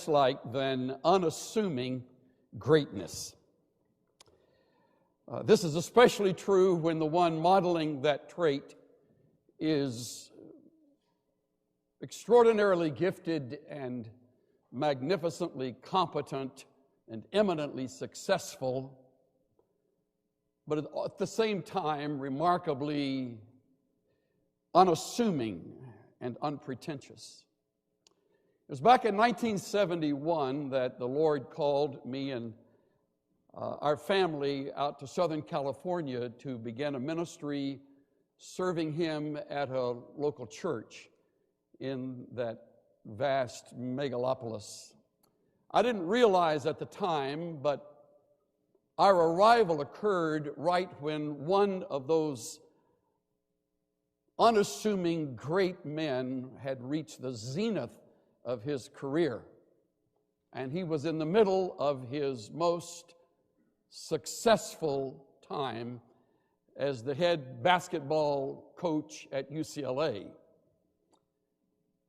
like than unassuming greatness. This is especially true when the one modeling that trait is extraordinarily gifted and magnificently competent and eminently successful, but at the same time remarkably unassuming and unpretentious. It was back in 1971 that the Lord called me and our family out to Southern California to begin a ministry serving Him at a local church in that vast megalopolis. I didn't realize at the time, but our arrival occurred right when one of those unassuming great men had reached the zenith of his career. And he was in the middle of his most successful time as the head basketball coach at UCLA.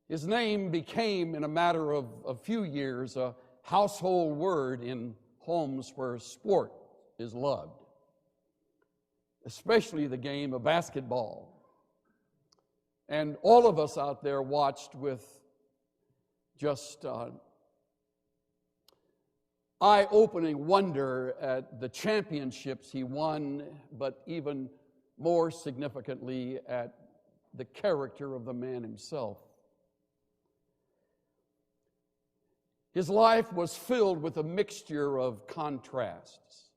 His name became, in a matter of a few years, a household word in homes where sport is loved, especially the game of basketball. And all of us out there watched with just eye-opening wonder at the championships he won, but even more significantly at the character of the man himself. His life was filled with a mixture of contrasts.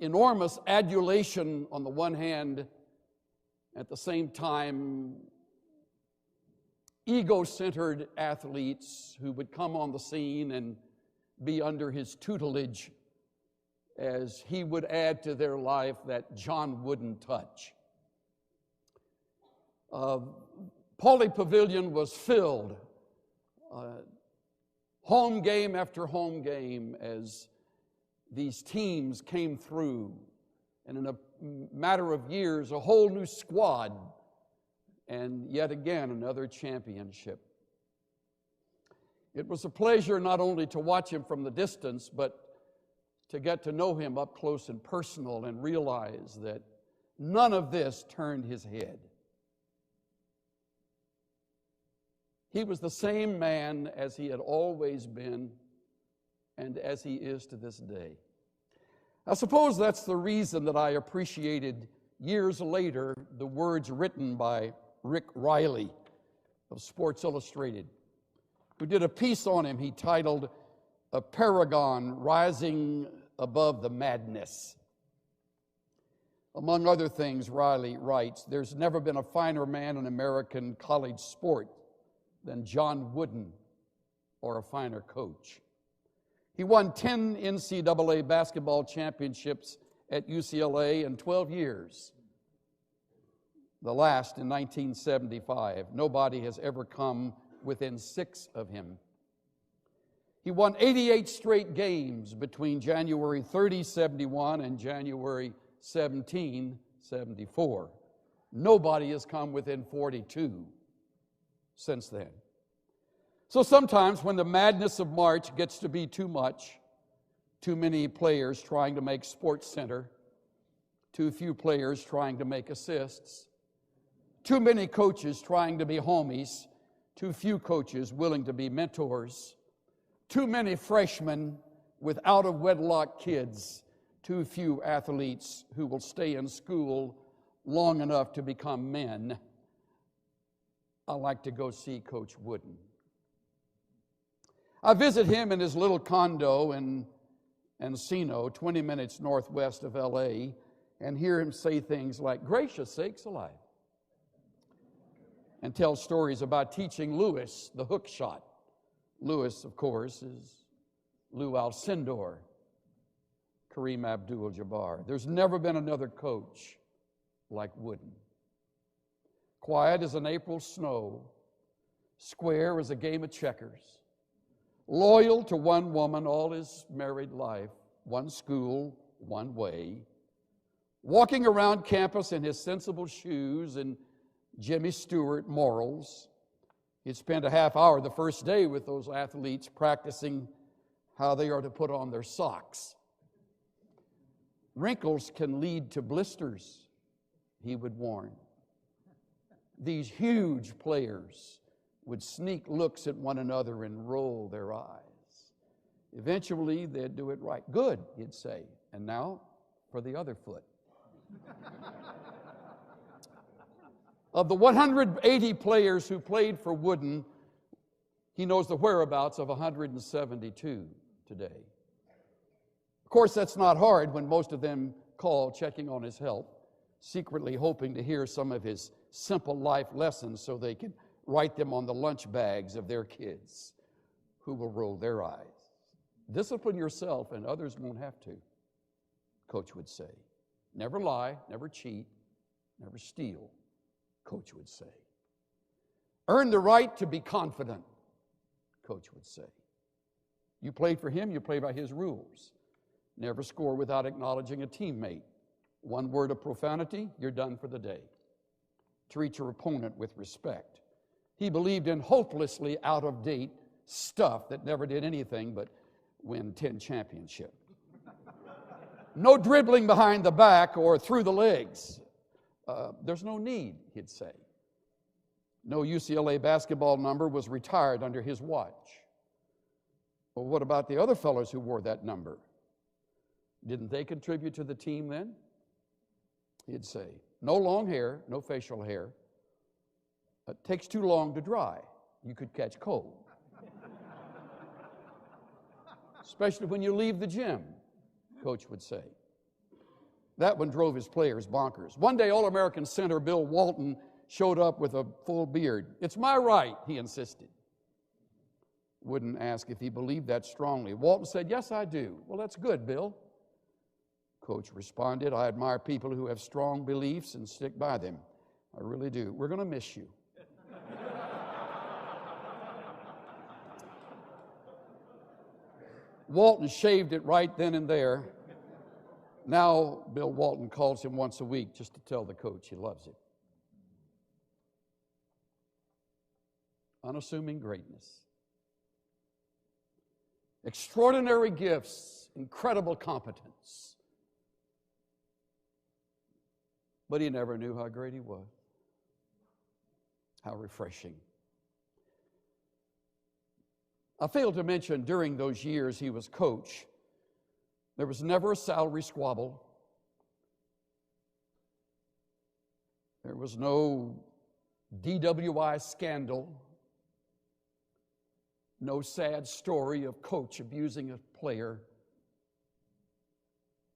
Enormous adulation on the one hand, at the same time, ego-centered athletes who would come on the scene and be under his tutelage as he would add to their life that John Wooden touch. Pauley Pavilion was filled, home game after home game, as these teams came through, and in a matter of years, a whole new squad, and yet again another championship. It was a pleasure not only to watch him from the distance, but to get to know him up close and personal and realize that none of this turned his head. He was the same man as he had always been and as he is to this day. I suppose that's the reason that I appreciated years later the words written by Rick Riley of Sports Illustrated, who did a piece on him he titled "A Paragon Rising Above the Madness." Among other things, Riley writes, "There's never been a finer man in American college sport than John Wooden, or a finer coach. He won 10 NCAA basketball championships at UCLA in 12 years, the last in 1975. Nobody has ever come within 6 of him. He won 88 straight games between January 30, 71 and January 17, 74. Nobody has come within 42 since then. So sometimes when the madness of March gets to be too much, too many players trying to make Sports Center, too few players trying to make assists, too many coaches trying to be homies, too few coaches willing to be mentors, too many freshmen with out-of-wedlock kids, too few athletes who will stay in school long enough to become men, I like to go see Coach Wooden. I visit him in his little condo in Encino, 20 minutes northwest of L.A., and hear him say things like, "Gracious sakes alive," and tell stories about teaching Lewis the hook shot. Lewis, of course, is Lou Alcindor, Kareem Abdul-Jabbar. There's never been another coach like Wooden. Quiet as an April snow, square as a game of checkers, loyal to one woman all his married life, one school, one way, walking around campus in his sensible shoes and Jimmy Stewart morals, He'd spent a half hour the first day with those athletes practicing how they are to put on their socks. Wrinkles can lead to blisters, he would warn. These huge players would sneak looks at one another and roll their eyes. Eventually, they'd do it right. Good, he'd say. And now, for the other foot. Of the 180 players who played for Wooden, he knows the whereabouts of 172 today. Of course, that's not hard when most of them call checking on his health, secretly hoping to hear some of his simple life lessons so they can write them on the lunch bags of their kids who will roll their eyes. Discipline yourself and others won't have to, Coach would say. Never lie, never cheat, never steal, Coach would say. Earn the right to be confident, Coach would say. You played for him, you play by his rules. Never score without acknowledging a teammate. One word of profanity, you're done for the day. Treat your opponent with respect. He believed in hopelessly out-of-date stuff that never did anything but win 10 championships. No dribbling behind the back or through the legs. There's no need, he'd say. No UCLA basketball number was retired under his watch. Well, what about the other fellows who wore that number? Didn't they contribute to the team then? He'd say, no long hair, no facial hair. It takes too long to dry. You could catch cold. Especially when you leave the gym, Coach would say. That one drove his players bonkers. One day, All-American center Bill Walton showed up with a full beard. It's my right, he insisted. Wouldn't ask if he believed that strongly. Walton said, yes, I do. Well, that's good, Bill. Coach responded, I admire people who have strong beliefs and stick by them. I really do. We're going to miss you. Walton shaved it right then and there. Now, Bill Walton calls him once a week just to tell the coach he loves him. Unassuming greatness. Extraordinary gifts, incredible competence. But he never knew how great he was. How refreshing. I failed to mention during those years he was coach, there was never a salary squabble. There was no DWI scandal. No sad story of coach abusing a player.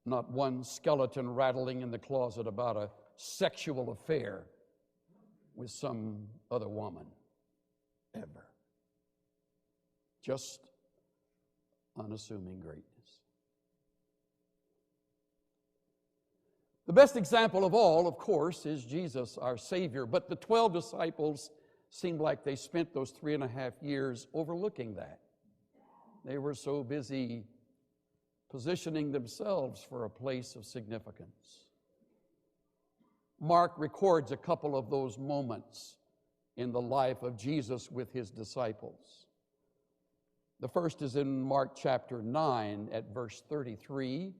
Not one skeleton rattling in the closet about a sexual affair with some other woman. Ever. Just unassuming greatness. The best example of all, of course, is Jesus, our Savior. But the 12 disciples seemed like they spent those 3.5 years overlooking that. They were so busy positioning themselves for a place of significance. Mark records a couple of those moments in the life of Jesus with his disciples. The first is in Mark chapter 9 at verse 33,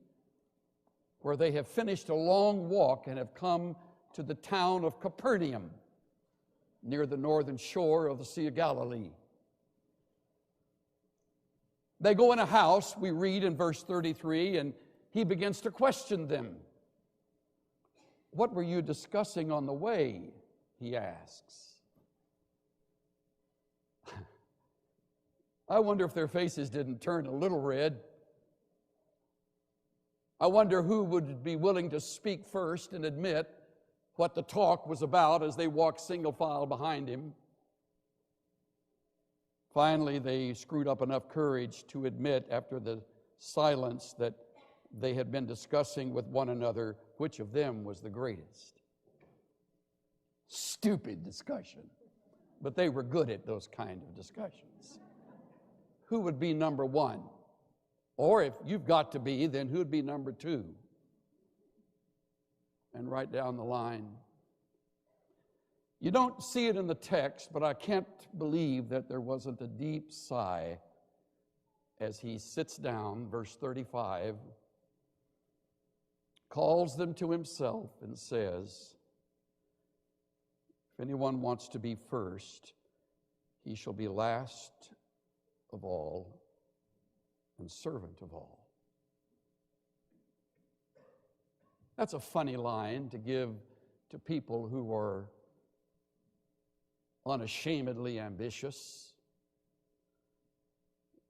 where they have finished a long walk and have come to the town of Capernaum, near the northern shore of the Sea of Galilee. They go in a house, we read in verse 33, and he begins to question them. What were you discussing on the way? He asks. I wonder if their faces didn't turn a little red. I wonder who would be willing to speak first and admit what the talk was about as they walked single file behind him. Finally, they screwed up enough courage to admit after the silence that they had been discussing with one another which of them was the greatest. Stupid discussion, but they were good at those kind of discussions. Who would be number one? Or if you've got to be, then who'd be number two? And right down the line. You don't see it in the text, but I can't believe that there wasn't a deep sigh as he sits down, verse 35, calls them to himself and says, if anyone wants to be first, he shall be last of all and servant of all. That's a funny line to give to people who are unashamedly ambitious,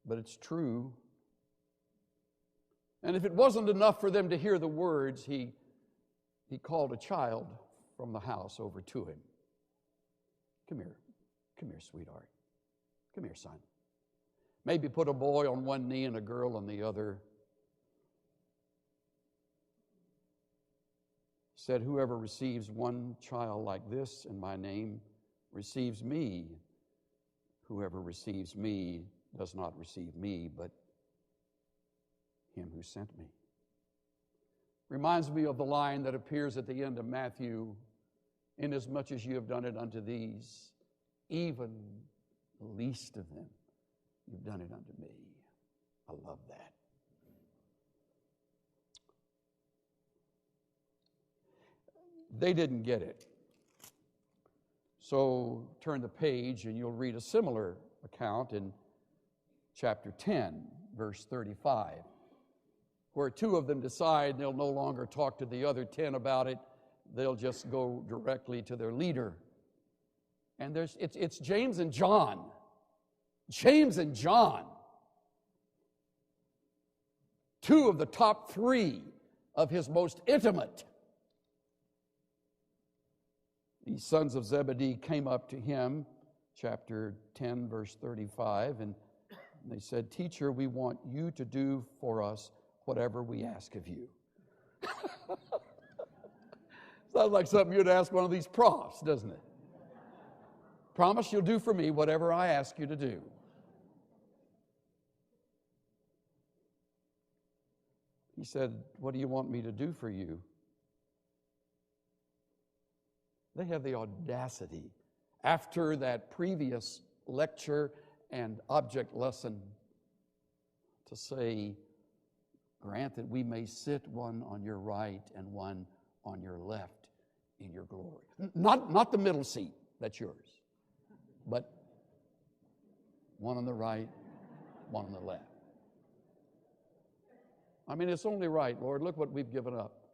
but it's true. And if it wasn't enough for them to hear the words, he called a child from the house over to him. Come here, sweetheart. Come here, son. Maybe put a boy on one knee and a girl on the other. Said, whoever receives one child like this in my name receives me. Whoever receives me does not receive me, but him who sent me. Reminds me of the line that appears at the end of Matthew, inasmuch as you have done it unto these, even the least of them, you've done it unto me. I love that. They didn't get it. So turn the page and you'll read a similar account in chapter 10, verse 35, where two of them decide they'll no longer talk to the other 10 about it. They'll just go directly to their leader. And it's James and John. James and John. Two of the top three of his most intimate. These sons of Zebedee came up to him, chapter 10, verse 35, and they said, Teacher, we want you to do for us whatever we ask of you. Sounds like something you'd ask one of these profs, doesn't it? Promise you'll do for me whatever I ask you to do. He said, what do you want me to do for you? They have the audacity, after that previous lecture and object lesson, to say, grant that we may sit one on your right and one on your left in your glory. Not the middle seat, that's yours, but one on the right, one on the left. I mean, it's only right, Lord. Look what we've given up,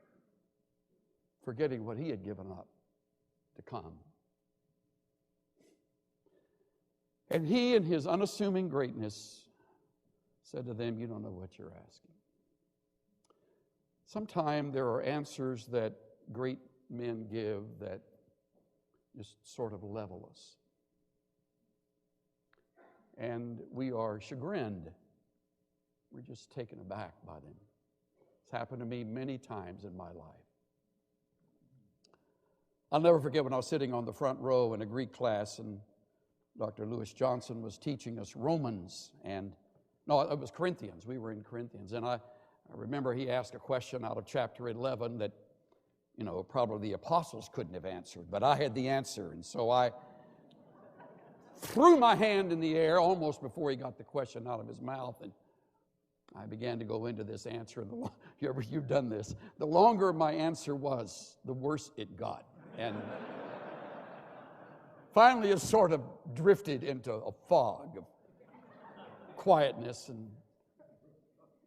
forgetting what he had given up to come. And he, in his unassuming greatness, said to them, you don't know what you're asking. Sometimes there are answers that great men give that just sort of level us. And we are chagrined. We're just taken aback by them. It's happened to me many times in my life. I'll never forget when I was sitting on the front row in a Greek class and Dr. Lewis Johnson was teaching us Romans, it was Corinthians. We were in Corinthians. And I remember he asked a question out of chapter 11 that, probably the apostles couldn't have answered, but I had the answer. And so I threw my hand in the air almost before he got the question out of his mouth, and I began to go into this answer. And you've done this. The longer my answer was, the worse it got. And finally it sort of drifted into a fog of quietness. And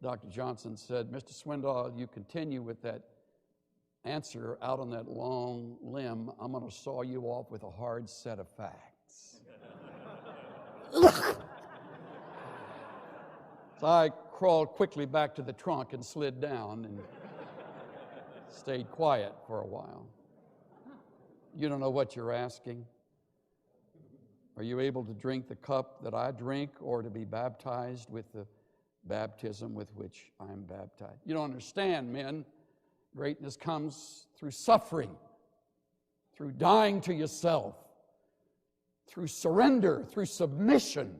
Dr. Johnson said, Mr. Swindoll, you continue with that answer out on that long limb, I'm going to saw you off with a hard set of facts. So I crawled quickly back to the trunk and slid down and stayed quiet for a while. You don't know what you're asking. Are you able to drink the cup that I drink, or to be baptized with the baptism with which I am baptized? You don't understand, men. Greatness comes through suffering, through dying to yourself, through surrender, through submission.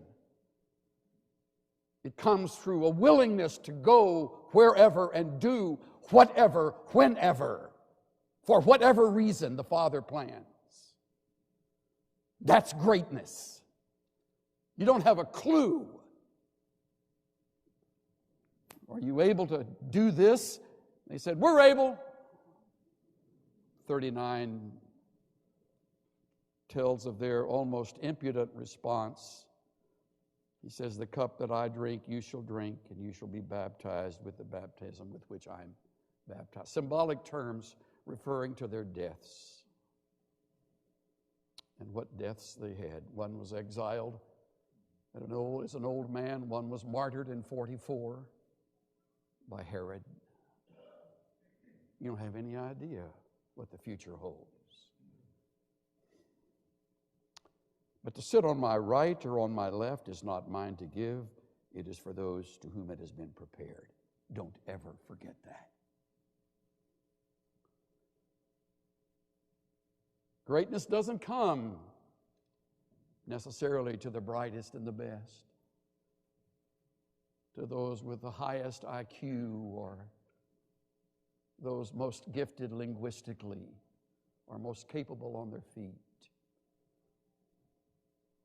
It comes through a willingness to go wherever and do whatever, whenever, for whatever reason the Father plans. That's greatness. You don't have a clue. Are you able to do this? They said, we're able. 39 tells of their almost impudent response. He says, the cup that I drink, you shall drink, and you shall be baptized with the baptism with which I'm baptized. Symbolic terms referring to their deaths. And what deaths they had. One was exiled as an old man. One was martyred in 44 by Herod. You don't have any idea what the future holds. But to sit on my right or on my left is not mine to give. It is for those to whom it has been prepared. Don't ever forget that. Greatness doesn't come necessarily to the brightest and the best, to those with the highest IQ or those most gifted linguistically or most capable on their feet.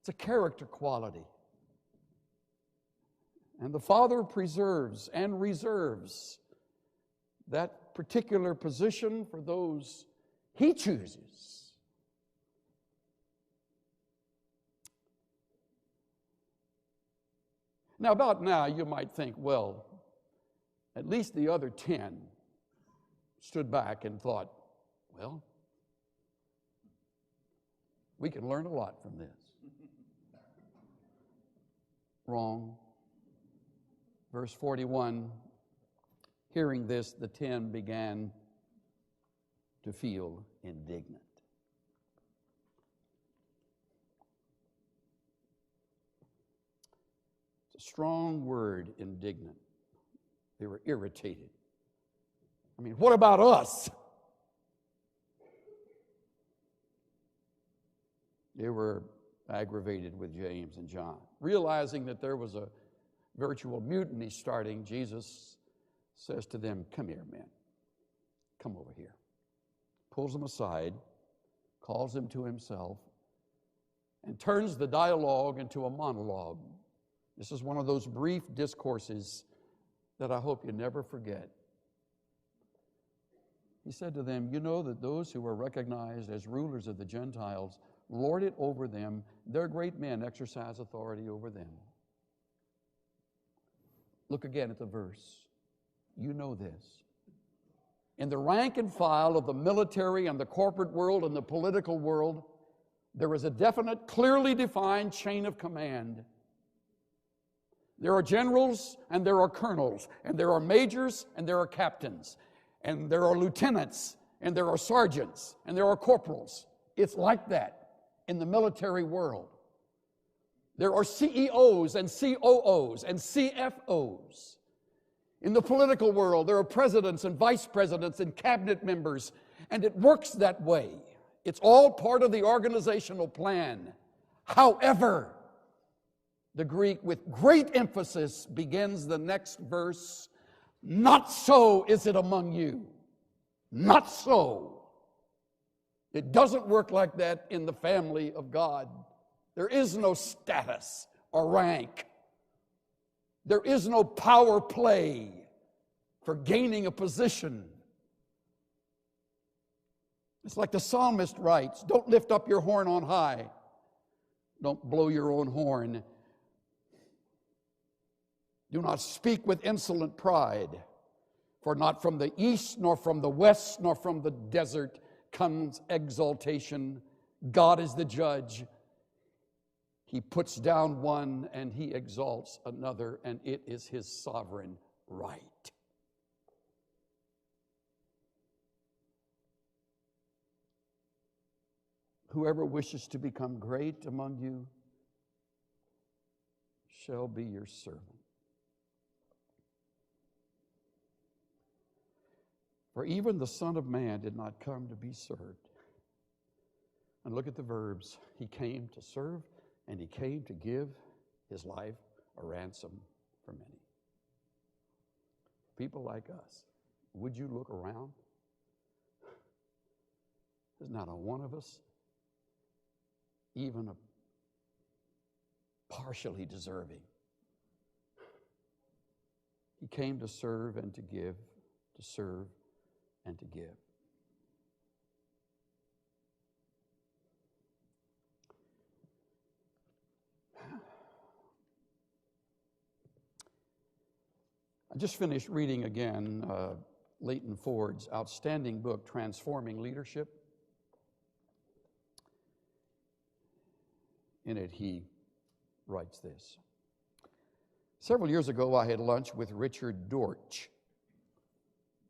It's a character quality. And the Father preserves and reserves that particular position for those He chooses. Now, about now, you might think, well, at least the other 10 stood back and thought, well, we can learn a lot from this. Wrong. Verse 41, hearing this, the 10 began to feel indignant. It's a strong word, indignant. They were irritated. I mean, what about us? They were aggravated with James and John. Realizing that there was a virtual mutiny starting, Jesus says to them, come here, men. Come over here. Pulls them aside, calls them to himself, and turns the dialogue into a monologue. This is one of those brief discourses that I hope you never forget. He said to them, you know that those who are recognized as rulers of the Gentiles lord it over them. Their great men exercise authority over them. Look again at the verse. You know this. In the rank and file of the military and the corporate world and the political world, there is a definite, clearly defined chain of command. There are generals and there are colonels, and there are majors and there are captains, and there are lieutenants and there are sergeants and there are corporals. It's like that in the military world. There are CEOs and COOs and CFOs. In the political world, there are presidents and vice presidents and cabinet members, and it works that way. It's all part of the organizational plan. However, the Greek, with great emphasis, begins the next verse, not so is it among you. Not so. It doesn't work like that in the family of God. There is no status or rank. There is no power play for gaining a position. It's like the psalmist writes, don't lift up your horn on high. Don't blow your own horn. Do not speak with insolent pride, for not from the east, nor from the west, nor from the desert comes exaltation. God is the judge. He puts down one and he exalts another, and it is his sovereign right. Whoever wishes to become great among you shall be your servant. For even the Son of Man did not come to be served. And look at the verbs. He came to serve, and he came to give his life a ransom for many. People like us, would you look around? There's not a one of us even partially deserving. He came to serve and to give, to serve and to give. I just finished reading again Leighton Ford's outstanding book, Transforming Leadership. In it, he writes this. Several years ago, I had lunch with Richard Dortch,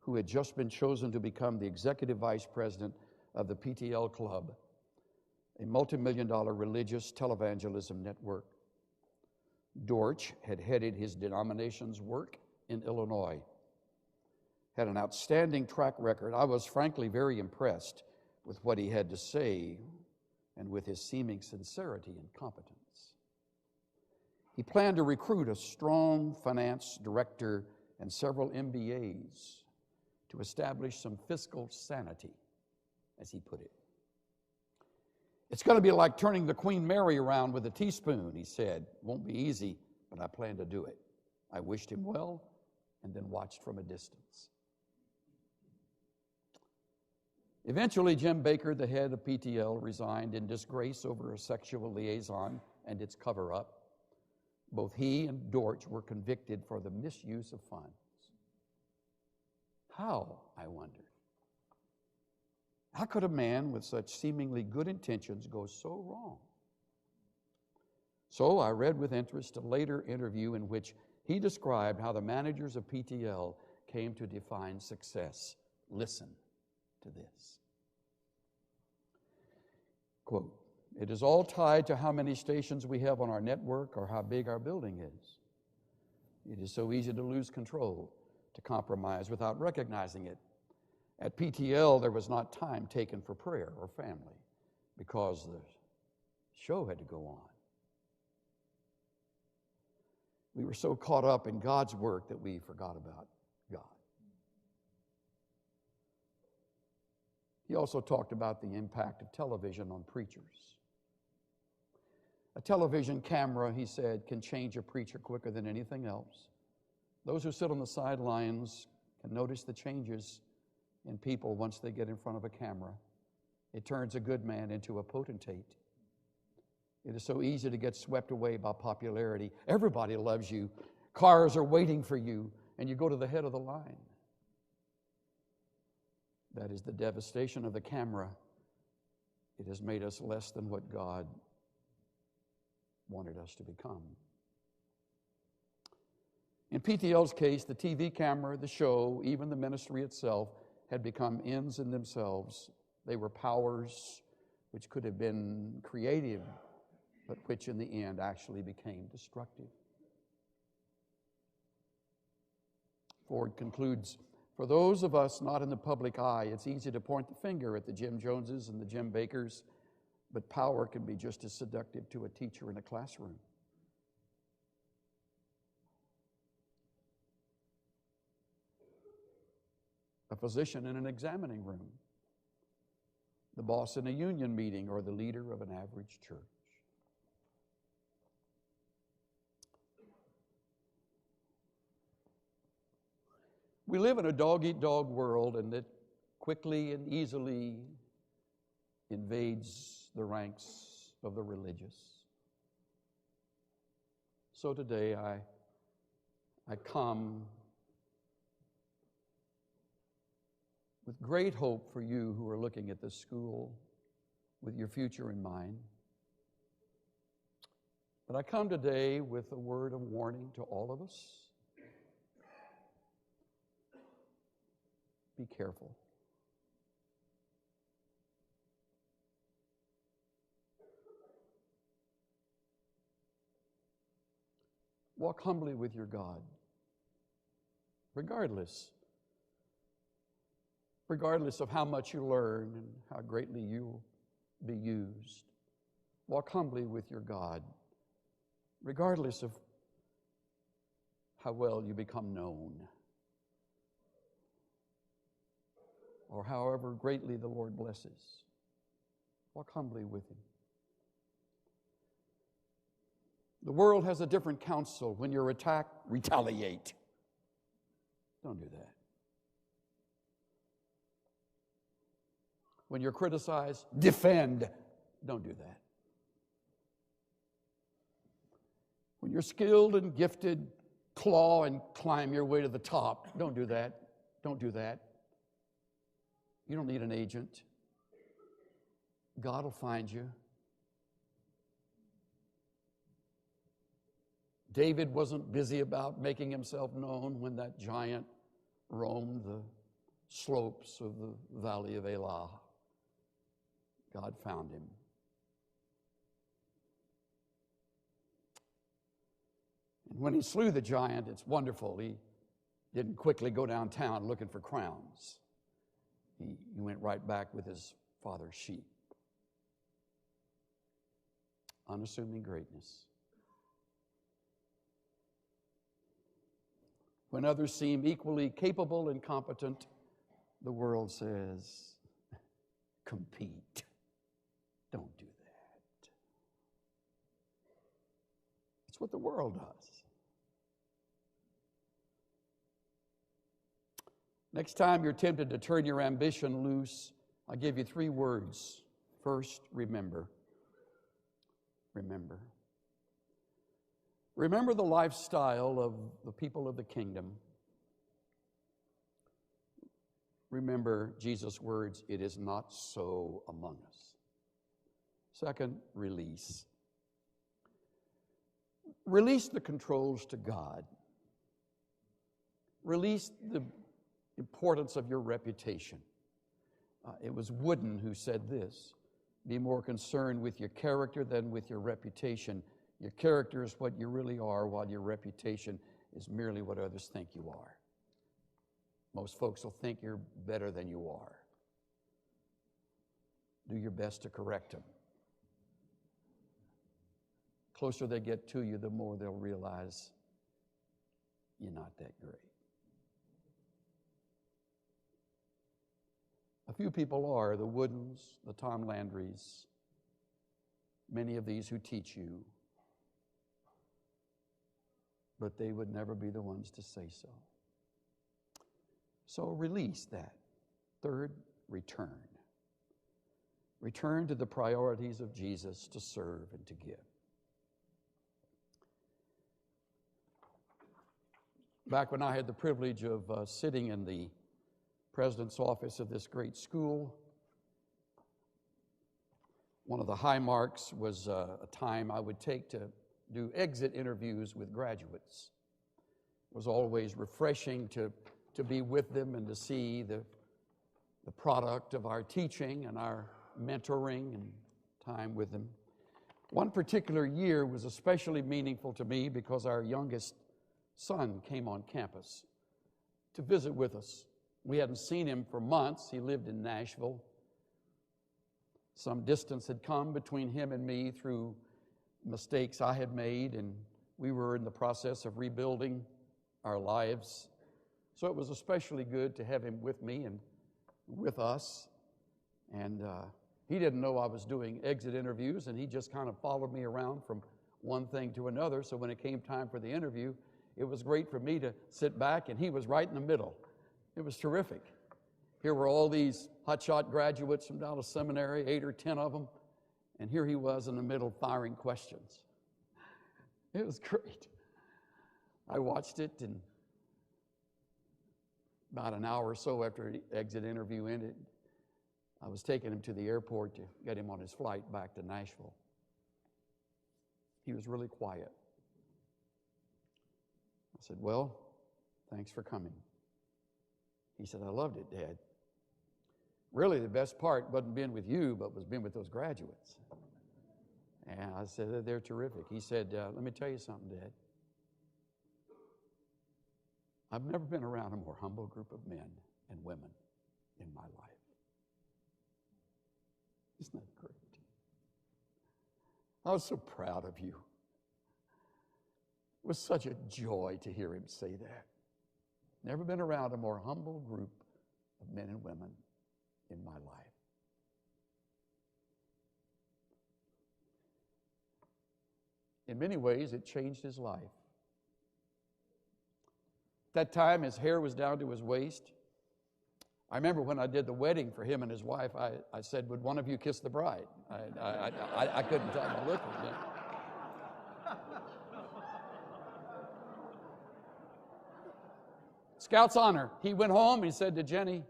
who had just been chosen to become the executive vice president of the PTL Club, a multi-million-dollar religious televangelism network. Dortch had headed his denomination's work in Illinois, had an outstanding track record. I was frankly very impressed with what he had to say and with his seeming sincerity and competence. He planned to recruit a strong finance director and several MBAs to establish some fiscal sanity, as he put it. It's going to be like turning the Queen Mary around with a teaspoon, he said. Won't be easy, but I plan to do it. I wished him well and then watched from a distance. Eventually, Jim Baker, the head of PTL, resigned in disgrace over a sexual liaison and its cover-up. Both he and Dortch were convicted for the misuse of funds. How, I wondered? How could a man with such seemingly good intentions go so wrong? So I read with interest a later interview in which he described how the managers of PTL came to define success. Listen to this. Quote, "It is all tied to how many stations we have on our network or how big our building is. It is so easy to lose control, to compromise without recognizing it. At PTL, there was not time taken for prayer or family because the show had to go on. We were so caught up in God's work that we forgot about God." He also talked about the impact of television on preachers. A television camera, he said, can change a preacher quicker than anything else. Those who sit on the sidelines can notice the changes in people once they get in front of a camera. It turns a good man into a potentate. It is so easy to get swept away by popularity. Everybody loves you. Cars are waiting for you, and you go to the head of the line. That is the devastation of the camera. It has made us less than what God wanted us to become. In PTL's case, the TV camera, the show, even the ministry itself had become ends in themselves. They were powers which could have been creative, but which in the end actually became destructive. Ford concludes, "For those of us not in the public eye, it's easy to point the finger at the Jim Joneses and the Jim Bakers, but power can be just as seductive to a teacher in a classroom. A physician in an examining room, the boss in a union meeting, or the leader of an average church." We live in a dog-eat-dog world, and it quickly and easily invades the ranks of the religious. So today I come with great hope for you who are looking at this school with your future in mind. But I come today with a word of warning to all of us. Be careful. Walk humbly with your God, regardless of how much you learn and how greatly you'll be used. Walk humbly with your God, regardless of how well you become known, or however greatly the Lord blesses. Walk humbly with Him. The world has a different counsel. When you're attacked, retaliate. Don't do that. When you're criticized, defend. Don't do that. When you're skilled and gifted, claw and climb your way to the top. Don't do that. Don't do that. You don't need an agent. God will find you. David wasn't busy about making himself known when that giant roamed the slopes of the valley of Elah. God found him. And when he slew the giant, it's wonderful. He didn't quickly go downtown looking for crowns. He went right back with his father's sheep. Unassuming greatness. When others seem equally capable and competent, the world says, compete. Don't do that. It's what the world does. Next time you're tempted to turn your ambition loose, I'll give you 3 words. First, remember. Remember. Remember the lifestyle of the people of the kingdom. Remember Jesus' words, it is not so among us. Second, release. Release the controls to God. Release the importance of your reputation. It was Wooden who said this, be more concerned with your character than with your reputation. Your character is what you really are, while your reputation is merely what others think you are. Most folks will think you're better than you are. Do your best to correct them. The closer they get to you, the more they'll realize you're not that great. A few people are, the Woodens, the Tom Landrys, many of these who teach you, but they would never be the ones to say so. So release that. Third, return. Return to the priorities of Jesus to serve and to give. Back when I had the privilege of sitting in the president's office of this great school, one of the high marks was a time I would take to do exit interviews with graduates. It was always refreshing to be with them and to see the product of our teaching and our mentoring and time with them. One particular year was especially meaningful to me because our youngest son came on campus to visit with us. We hadn't seen him for months. He lived in Nashville. Some distance had come between him and me through mistakes I had made, and we were in the process of rebuilding our lives. So it was especially good to have him with me and with us. And he didn't know I was doing exit interviews, and he just kind of followed me around from one thing to another. So when it came time for the interview, it was great for me to sit back, and he was right in the middle. It was terrific. Here were all these hotshot graduates from Dallas Seminary, 8 or 10 of them, and here he was in the middle firing questions. It was great. I watched it, and about an hour or so after the exit interview ended, I was taking him to the airport to get him on his flight back to Nashville. He was really quiet. I said, well, thanks for coming. He said, I loved it, Dad. Really, the best part wasn't being with you, but was being with those graduates. And I said, they're terrific. He said, let me tell you something, Dad. I've never been around a more humble group of men and women in my life. Isn't that great? I was so proud of you. It was such a joy to hear him say that. Never been around a more humble group of men and women in my life. In many ways, it changed his life. At that time, his hair was down to his waist. I remember when I did the wedding for him and his wife, I said, would one of you kiss the bride? I couldn't tell by looking. Scout's honor. He went home, he said to Jenny,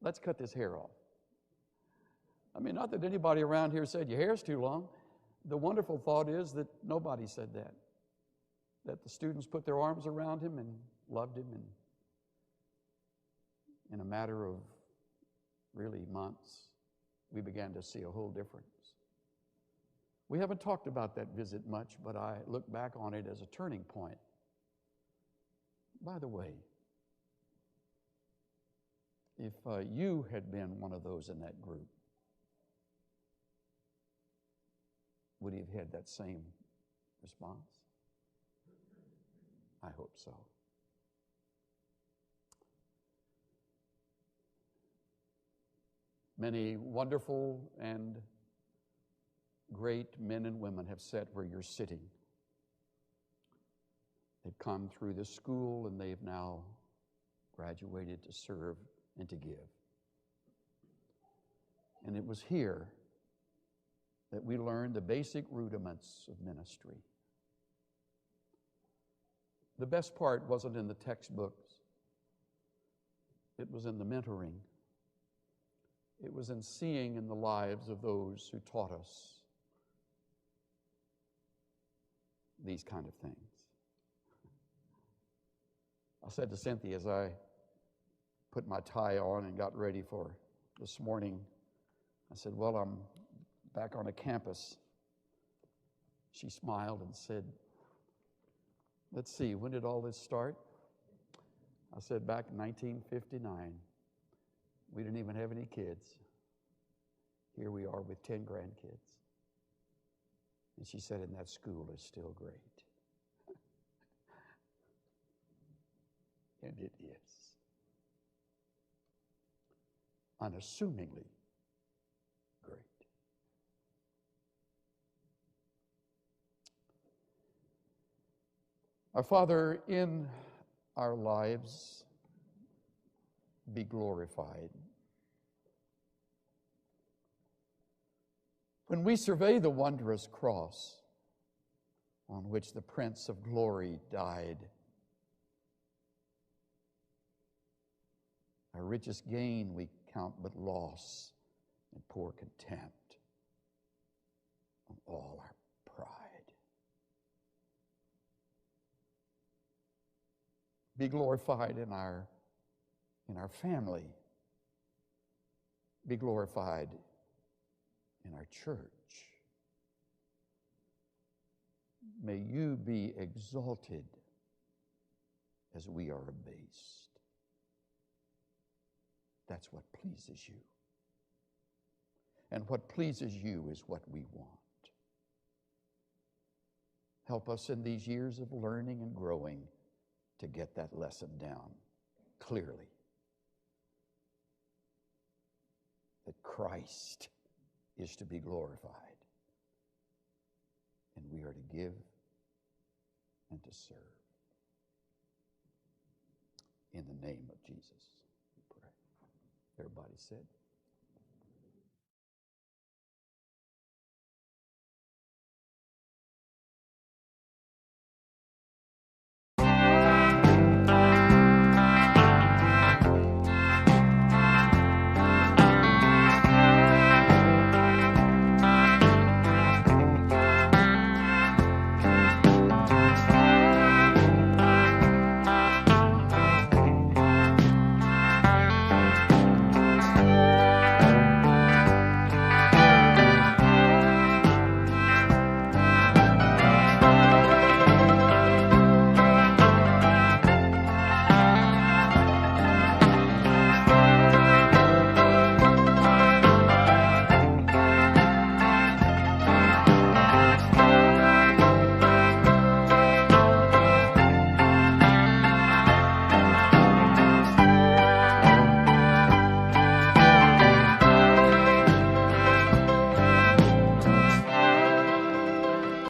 let's cut this hair off. I mean, not that anybody around here said, your hair's too long. The wonderful thought is that nobody said that. That the students put their arms around him and loved him, and in a matter of really months, we began to see a whole difference. We haven't talked about that visit much, but I look back on it as a turning point. By the way, if you had been one of those in that group, would he have had that same response? I hope so. Many wonderful and great men and women have sat where you're sitting. They've come through this school and they've now graduated to serve and to give. And it was here that we learned the basic rudiments of ministry. The best part wasn't in the textbooks. It was in the mentoring. It was in seeing in the lives of those who taught us these kind of things. I said to Cynthia as I put my tie on and got ready for this morning, I said, well, I'm back on a campus. She smiled and said, let's see, when did all this start? I said, back in 1959. We didn't even have any kids. Here we are with 10 grandkids. And she said, and that school is still great. And it is. Unassumingly great. Our Father, in our lives, be glorified. When we survey the wondrous cross on which the Prince of Glory died, our richest gain we count but loss and pour contempt on all our pride. Be glorified in our family. Be glorified in our church. May you be exalted as we are abased. That's what pleases you. And what pleases you is what we want. Help us in these years of learning and growing to get that lesson down clearly. That Christ is to be glorified. And we are to give and to serve. In the name of Jesus, we pray. Everybody said.